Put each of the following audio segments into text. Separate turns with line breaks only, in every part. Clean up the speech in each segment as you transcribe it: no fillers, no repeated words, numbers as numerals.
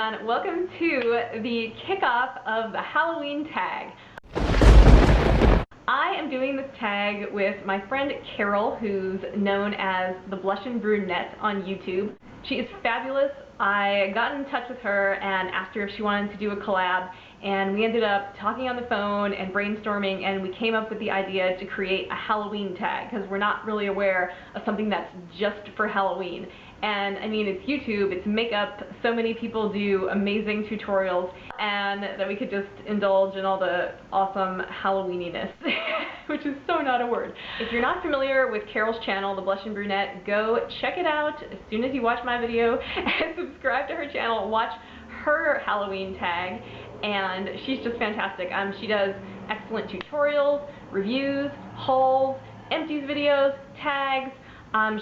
and welcome to the kickoff of the Halloween tag. I am doing this tag with my friend Carol, who's known as TheBlushinBrunette on YouTube. She is fabulous. I got in touch with her and asked her if she wanted to do a collab, and we ended up talking on the phone and brainstorming, and we came up with the idea to create a Halloween tag because we're not really aware of something that's just for Halloween. And I mean, it's YouTube, it's makeup, so many people do amazing tutorials, and that we could just indulge in all the awesome Halloweeniness, which is so not a word. If you're not familiar with Carol's channel, TheBlushinBrunette, go check it out as soon as you watch my video, and subscribe to her channel, watch her Halloween tag, and she's just fantastic. She does excellent tutorials, reviews, hauls, empties videos, tags.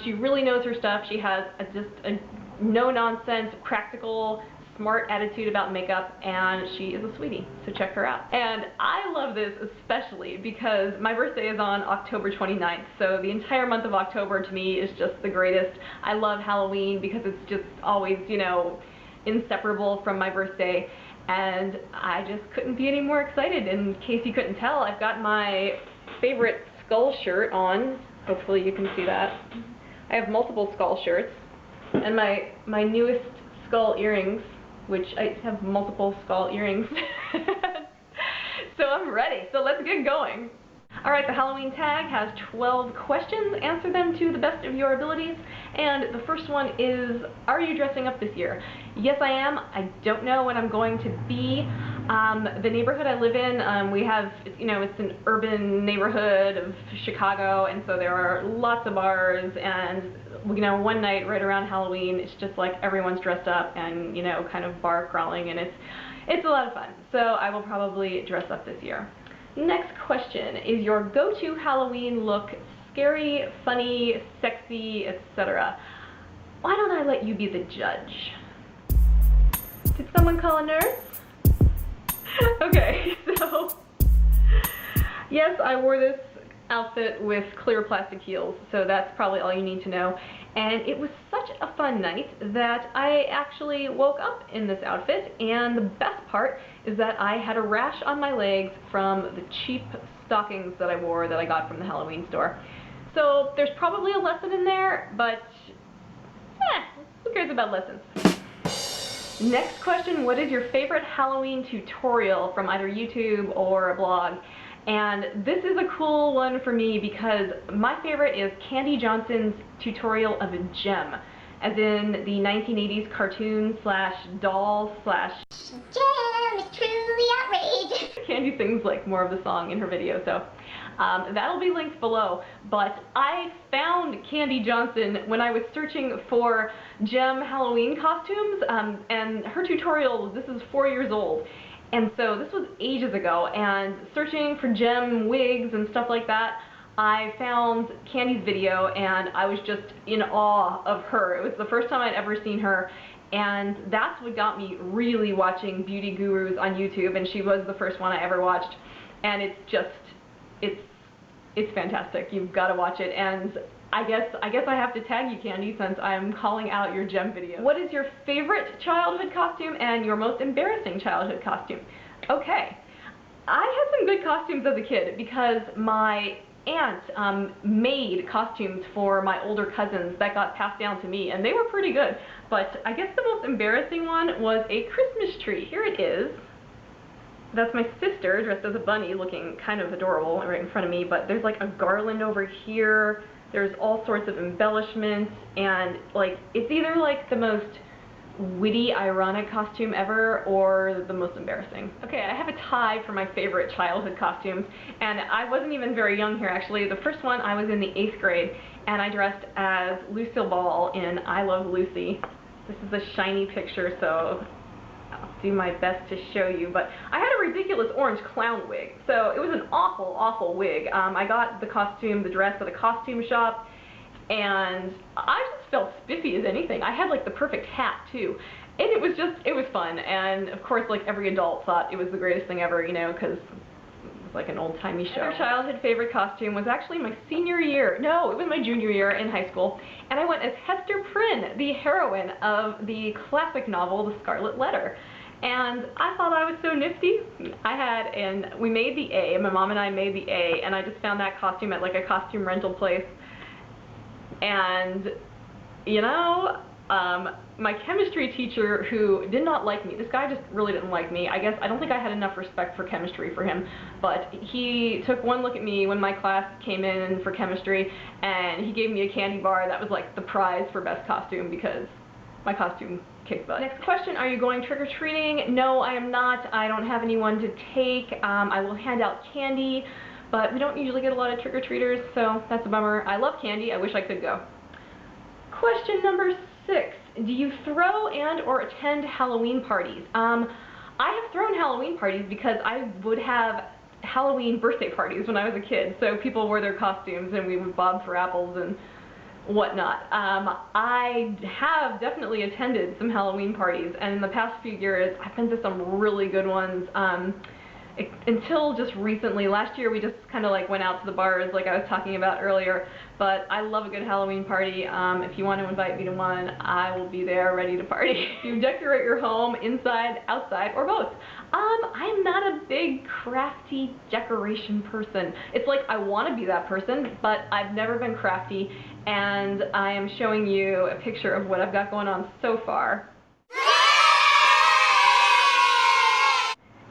She really knows her stuff. She has just a no-nonsense, practical, smart attitude about makeup, and she is a sweetie, so check her out. And I love this especially because my birthday is on October 29th, so the entire month of October to me is just the greatest. I love Halloween because it's just always, you know, inseparable from my birthday, and I just couldn't be any more excited. In case you couldn't tell, I've got my favorite skull shirt on. Hopefully you can see that. I have multiple skull shirts, and my newest skull earrings, which I have multiple skull earrings. So I'm ready, so let's get going. Alright, the Halloween tag has 12 questions. Answer them to the best of your abilities. And the first one is, are you dressing up this year? Yes, I am. I don't know when I'm going to be. The neighborhood I live in, we have, you know, it's an urban neighborhood of Chicago, and so there are lots of bars, and, you know, one night right around Halloween, it's just like everyone's dressed up and, you know, kind of bar crawling, and it's a lot of fun. So I will probably dress up this year. Next question, is your go-to Halloween look scary, funny, sexy, etc.? Why don't I let you be the judge? Did someone call a nurse? Okay, so yes, I wore this outfit with clear plastic heels, so that's probably all you need to know. And it was such a fun night that I actually woke up in this outfit, and the best part is that I had a rash on my legs from the cheap stockings that I wore that I got from the Halloween store. So there's probably a lesson in there, but who cares about lessons? Next question, what is your favorite Halloween tutorial from either YouTube or a blog? And this is a cool one for me because my favorite is Candy Johnson's tutorial of a gem, as in the 1980s cartoon slash doll slash gem is truly outrageous. Candy sings like more of the song in her video, so that'll be linked below. But I found Candy Johnson when I was searching for gem Halloween costumes, and her tutorial, this is 4 years old. And so this was ages ago, and searching for gem wigs and stuff like that, I found Candy's video, and I was just in awe of her. It was the first time I'd ever seen her, and that's what got me really watching beauty gurus on YouTube, and she was the first one I ever watched. And it's just, it's fantastic. You've got to watch it, and I guess I have to tag you, Candy, since I'm calling out your gem video. What is your favorite childhood costume and your most embarrassing childhood costume? Okay, I had some good costumes as a kid because my aunt made costumes for my older cousins that got passed down to me, and they were pretty good. But I guess the most embarrassing one was a Christmas tree. Here it is. That's my sister dressed as a bunny, looking kind of adorable right in front of me, but there's like a garland over here. There's all sorts of embellishments, and like it's either like the most witty, ironic costume ever or the most embarrassing. Okay, I have a tie for my favorite childhood costumes, and I wasn't even very young here actually. The first one, I was in the 8th grade, and I dressed as Lucille Ball in I Love Lucy. This is a shiny picture, so I'll do my best to show you, but I had a ridiculous orange clown wig, so it was an awful, awful wig. I got the costume, the dress at a costume shop, and I just felt spiffy as anything. I had like the perfect hat too, and it was fun, and of course like every adult thought it was the greatest thing ever, you know, because like an old-timey show. My childhood favorite costume was actually my senior year. No, it was my junior year in high school. And I went as Hester Prynne, the heroine of the classic novel, The Scarlet Letter. And I thought I was so nifty. We made the A, my mom and I made the A, and I just found that costume at like a costume rental place. And, you know, my chemistry teacher, who did not like me, this guy just really didn't like me. I don't think I had enough respect for chemistry for him, but he took one look at me when my class came in for chemistry, and he gave me a candy bar. That was like the prize for best costume, because my costume kicked butt. Next question, are you going trick-or-treating? No, I am not. I don't have anyone to take. I will hand out candy, but we don't usually get a lot of trick-or-treaters, so that's a bummer. I love candy. I wish I could go. Question number 6. Do you throw and or attend Halloween parties? I have thrown Halloween parties because I would have Halloween birthday parties when I was a kid, so people wore their costumes and we would bob for apples and whatnot. I have definitely attended some Halloween parties, and in the past few years I've been to some really good ones. Until just recently, last year we just kind of like went out to the bars like I was talking about earlier, but I love a good Halloween party. If you want to invite me to one, I will be there ready to party. You decorate your home inside, outside, or both. I'm not a big crafty decoration person. It's like I want to be that person, but I've never been crafty, and I am showing you a picture of what I've got going on so far.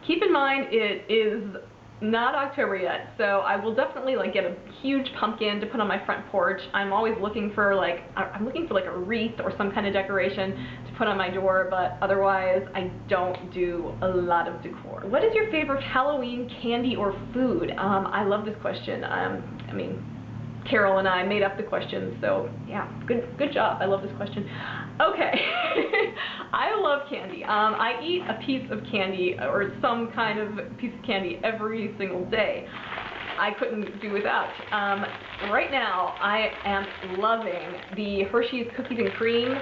Keep in mind, it is not October yet, so I will definitely like get a huge pumpkin to put on my front porch. I'm always looking for like a wreath or some kind of decoration to put on my door, but otherwise I don't do a lot of decor. What is your favorite Halloween candy or food? I love this question. I mean, Carol and I made up the question, so yeah, good job. I love this question. Okay, I love candy. I eat a piece of candy or some kind of piece of candy every single day. I couldn't do without. Right now, I am loving the Hershey's Cookies and Cream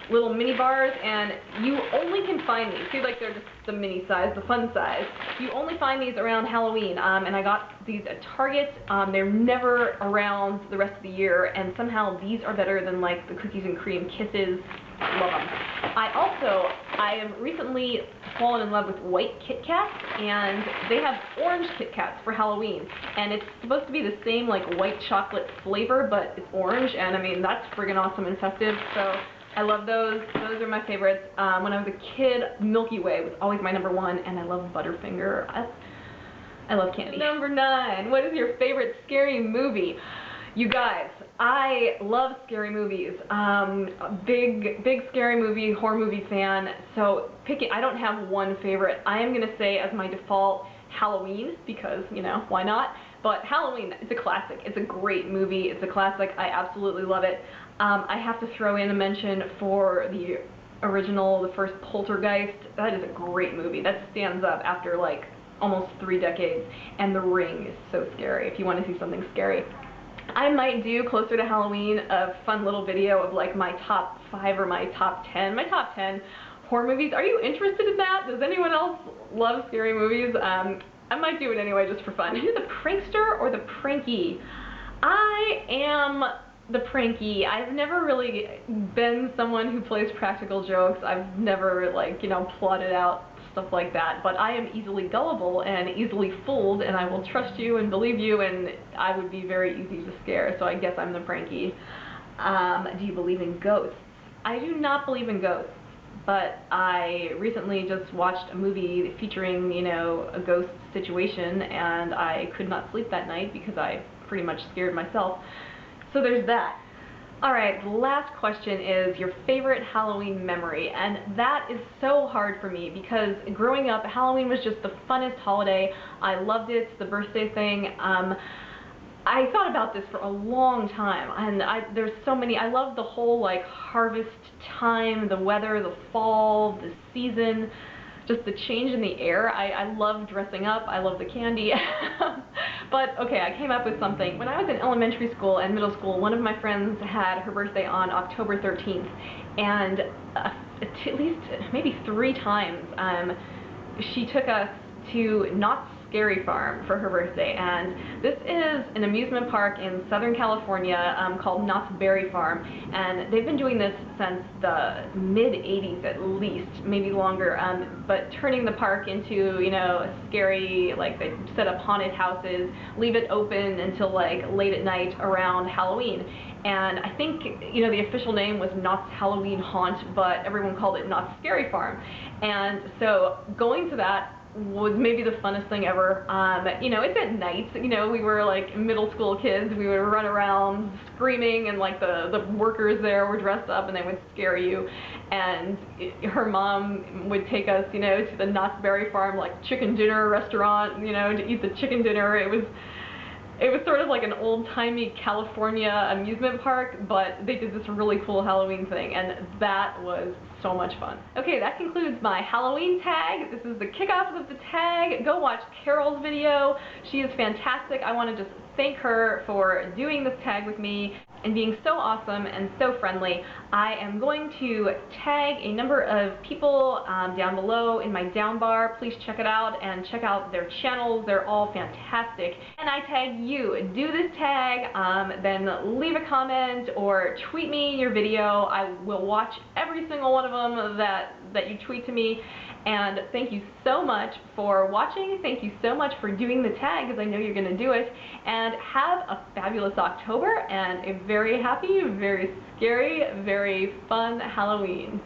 little mini bars, and you only can find these. See, like they're just the mini size, the fun size. You only find these around Halloween, and I got these at Target. They're never around the rest of the year, and somehow these are better than like the Cookies and Cream Kisses. Love them. I have recently fallen in love with white Kit Kats, and they have orange Kit Kats for Halloween, and it's supposed to be the same like white chocolate flavor, but it's orange, and I mean that's friggin' awesome and festive. So I love those. Those are my favorites. When I was a kid, Milky Way was always my #1, and I love Butterfinger. I love candy. Number 9, what is your favorite scary movie? You guys, I love scary movies. A big scary movie, horror movie fan. So I don't have one favorite. I am gonna say as my default Halloween, because, you know, why not? But Halloween, it's a classic. It's a great movie. It's a classic. I absolutely love it. I have to throw in a mention for the original, the first Poltergeist. That is a great movie. That stands up after like almost 3 decades. And The Ring is so scary if you want to see something scary. I might do closer to Halloween a fun little video of like my top 5 or my top 10. My top 10 horror movies. Are you interested in that? Does anyone else love scary movies? I might do it anyway just for fun. Are you the prankster or the prankee? I am the prankee. I've never really been someone who plays practical jokes. I've never, like, you know, plotted out stuff like that. But I am easily gullible and easily fooled, and I will trust you and believe you, and I would be very easy to scare. So I guess I'm the prankee. Do you believe in ghosts? I do not believe in ghosts. But I recently just watched a movie featuring, you know, a ghost situation, and I could not sleep that night because I pretty much scared myself. So there's that. Alright, the last question is your favorite Halloween memory, and that is so hard for me because growing up, Halloween was just the funnest holiday. I loved it, it's the birthday thing. I thought about this for a long time, and there's so many. I love the whole like harvest time, the weather, the fall, the season, just the change in the air. I love dressing up. I love the candy. But okay, I came up with something. When I was in elementary school and middle school, one of my friends had her birthday on October 13th, and at least maybe 3 times she took us to Knott's Scary Farm for her birthday, and this is an amusement park in Southern California called Knott's Berry Farm, and they've been doing this since the mid-80s at least, maybe longer, but turning the park into, you know, a scary, like they set up haunted houses, leave it open until like late at night around Halloween. And I think, you know, the official name was Knott's Halloween Haunt, but everyone called it Knott's Scary Farm. And so going to that was maybe the funnest thing ever. You know, it's at night, you know, we were like middle school kids, we would run around screaming, and like the workers there were dressed up and they would scare you. And her mom would take us, you know, to the Knott's Berry Farm like chicken dinner restaurant, you know, to eat the chicken dinner. It was sort of like an old-timey California amusement park, but they did this really cool Halloween thing, and that was so much fun. Okay, that concludes my Halloween tag. This is the kickoff of the tag. Go watch Carol's video. She is fantastic. I want to just thank her for doing this tag with me and being so awesome and so friendly. I am going to tag a number of people down below in my down bar. Please check it out and check out their channels. They're all fantastic. And I tag you. Do this tag, then leave a comment or tweet me your video. I will watch every single one of them that you tweet to me. And thank you so much for watching. Thank you so much for doing the tag, because I know you're going to do it. And have a fabulous October and a very happy, very scary, very fun Halloween.